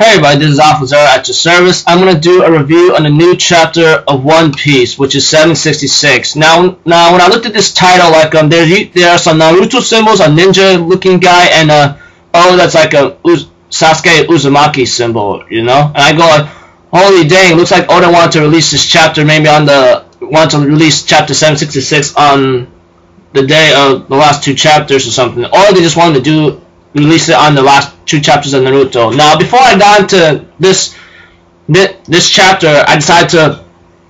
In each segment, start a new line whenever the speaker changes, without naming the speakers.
Hey everybody, this is Officer at your service. I'm going to do a review on the new chapter of One Piece, which is 766. Now when I looked at this title, like there are some Naruto symbols, a ninja looking guy, and that's like a Sasuke Uzumaki symbol, you know? And I go like, holy dang, looks like Oda wanted to release this chapter maybe wanted to release chapter 766 on the day of the last two chapters or something. Or they just wanted to release it on the last two chapters of Naruto. Now, before I got into this chapter, I decided to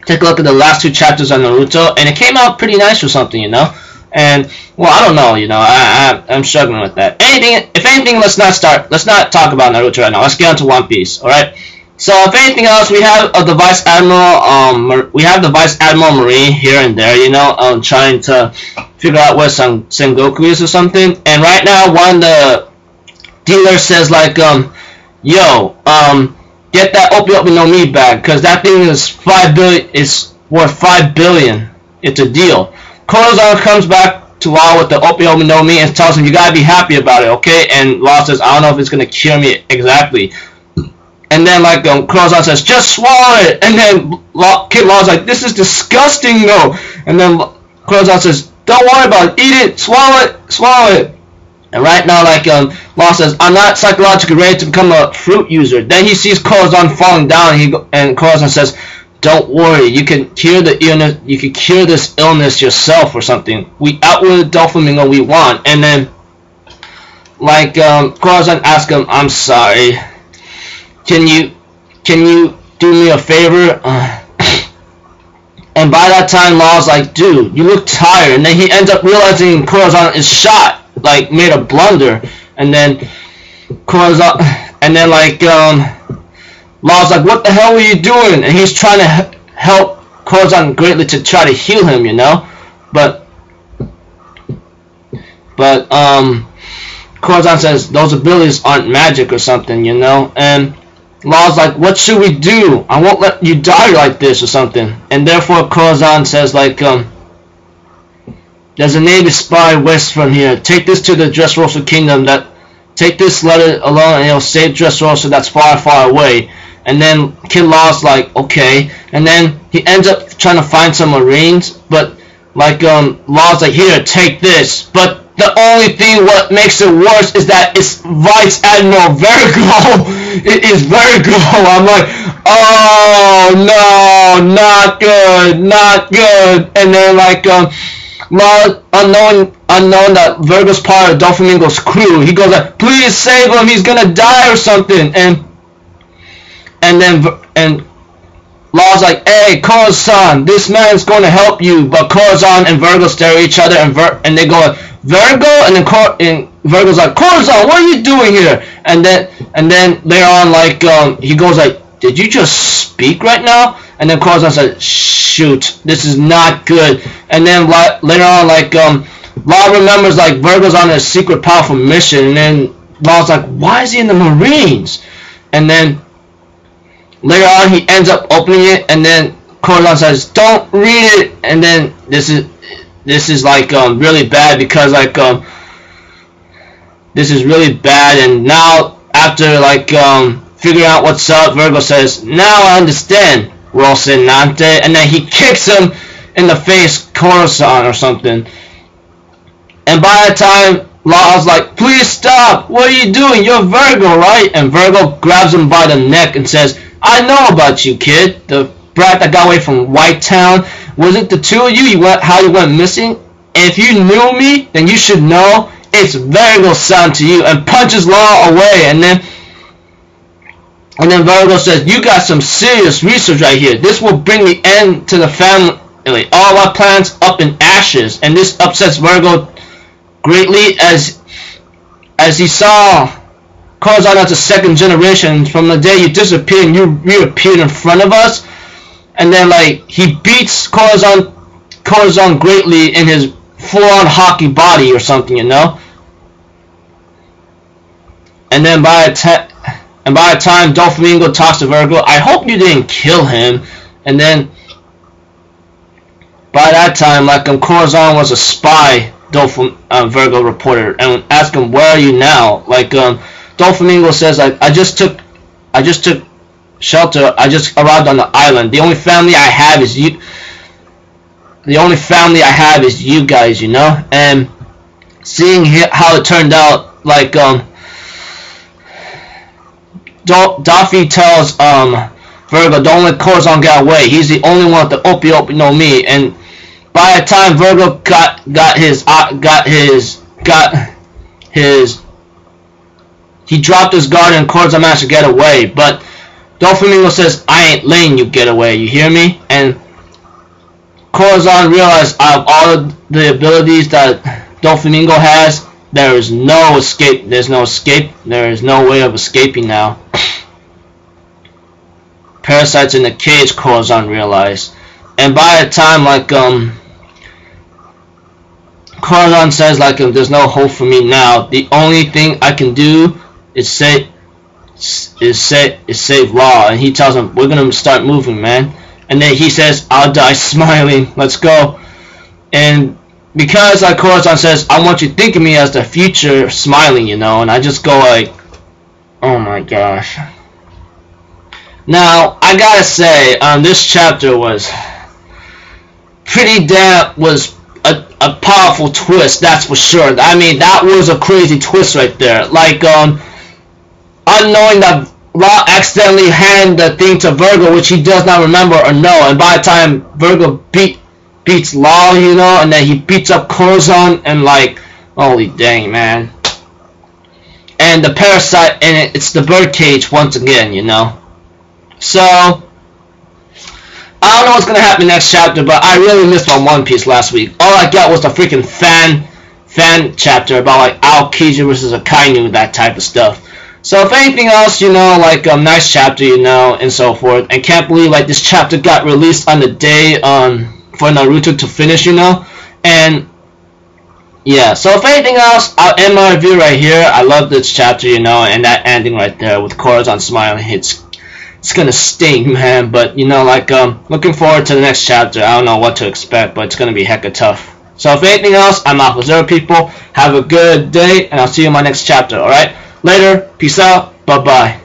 take a look at the last two chapters of Naruto, and it came out pretty nice or something, you know. And well, I don't know, you know, I'm struggling with that. If anything, let's not talk about Naruto right now. Let's get on to One Piece, all right? So, if anything else, we have the Vice Admiral Marine here and there, you know, trying to figure out where some Sengoku is or something. And right now, one of the dealer says like, yo, get that Opi no Mi back, cause that thing is worth 5 billion. It's a deal. Corazon comes back to Law with the Opi no Mi and tells him, you gotta be happy about it, okay? And Law says, I don't know if it's gonna cure me exactly. And then like Corazon says, just swallow it. And then Kid Law's like, this is disgusting though. And then Corazon says, don't worry about it, eat it, swallow it. And right now, like Law says, I'm not psychologically ready to become a fruit user. Then he sees Corazon falling down, and Corazon says, "Don't worry, you can cure the illness. You can cure this illness yourself or something. We outwit Doflamingo we want." And then, like Corazon asks him, "I'm sorry. Can you do me a favor?" And by that time, Law's like, "Dude, you look tired." And then he ends up realizing Corazon is shot. Like made a blunder, and then Corazon, and then like Law's like, what the hell were you doing? And he's trying to help Corazon greatly to try to heal him, you know, but Corazon says those abilities aren't magic or something, you know. And Law's like, what should we do? I won't let you die like this or something. And therefore Corazon says like, there's a Navy spy west from here. Take this to the Dressrosa Kingdom. Take this letter alone and it'll save Dressrosa that's far, far away. And then Kid Law's like, okay. And then he ends up trying to find some Marines, but like Law's like, here, take this. But the only thing what makes it worse is that it's Vice Admiral Virgo. It is Virgo. I'm like, oh no, not good, not good. And then like Law, unknown that Virgo's part of Doflamingo's crew, he goes like, please save him, he's gonna die or something. And Law's like, hey, Corazon, this man's gonna help you. But Corazon and Virgo stare at each other, and they go, Virgo, and then Virgo's like, Corazon, what are you doing here? And then later on, like he goes like, did you just speak right now? And then Corazon said, shoot, this is not good. And then later on, like Law remembers like Virgo's on a secret powerful mission, and then Law's like, why is he in the Marines? And then later on he ends up opening it, and then Corazon says, don't read it. And then this is like really bad, because like this is really bad. And now after like figuring out what's up, Virgo says, now I understand, Rocinante. And then he kicks him in the face, Corazon or something. And by the time Law's like, please stop, what are you doing, you're Virgo, right? And Virgo grabs him by the neck and says, I know about you, kid, the brat that got away from White Town. Was it the two of you, how you went missing? If you knew me, then you should know it's Virgo-san to you, and punches Law away. And then Virgo says, you got some serious research right here. This will bring the end to the family. All our plans up in ashes. And this upsets Virgo greatly, as he saw Corazon as a second generation from the day you disappeared and you reappeared in front of us. And then like he beats Corazon greatly in his full-on hockey body or something, you know. And then by the time Doflamingo talks to Virgo, I hope you didn't kill him. And then by that time, like Corazon was a spy, Virgo reported, and asked him, where are you now? Like Doflamingo says, I just took I just took shelter. I just arrived on the island. The only family I have is you. The only family I have is you guys, you know. And seeing how it turned out, like Daffy tells Virgo, don't let Corazon get away. He's the only one with the opie no me. And by the time Virgo he dropped his guard and Corazon managed to get away. But Doflamingo says, I ain't letting you get away. You hear me? And Corazon realized out of all of the abilities that Doflamingo has, there is no escape. There's no escape. There is no way of escaping now. Parasites in the cage, Corazon realized. And by the time, like, Corazon says, like, there's no hope for me now. The only thing I can do is save Law. And he tells him, we're gonna start moving, man. And then he says, I'll die smiling. Let's go. And because, like, Corazon says, I want you to think of me as the future smiling, you know. And I just go like, oh my gosh. Now, I gotta say, this chapter was pretty was a powerful twist, that's for sure. I mean, that was a crazy twist right there. Like, unknowing that Law accidentally handed the thing to Virgo, which he does not remember or know, and by the time Virgo beats Law, you know, and then he beats up Corazon, and like, holy dang, man. And the parasite, and it's the birdcage once again, you know. So, I don't know what's gonna happen next chapter, but I really missed my One Piece last week. All I got was the freaking fan chapter about like Aokiji versus Akainu, that type of stuff. So if anything else, you know, like a nice chapter, you know, and so forth. And can't believe like this chapter got released on the day for Naruto to finish, you know. And yeah, so if anything else, I'll end my review right here. I love this chapter, you know, and that ending right there with Corazon smiling. It's gonna sting, man. But you know, like looking forward to the next chapter. I don't know what to expect, but it's gonna be hecka tough. So if anything else, I'm out for Zero, people. Have a good day, and I'll see you in my next chapter. All right. Later. Peace out. Bye-bye.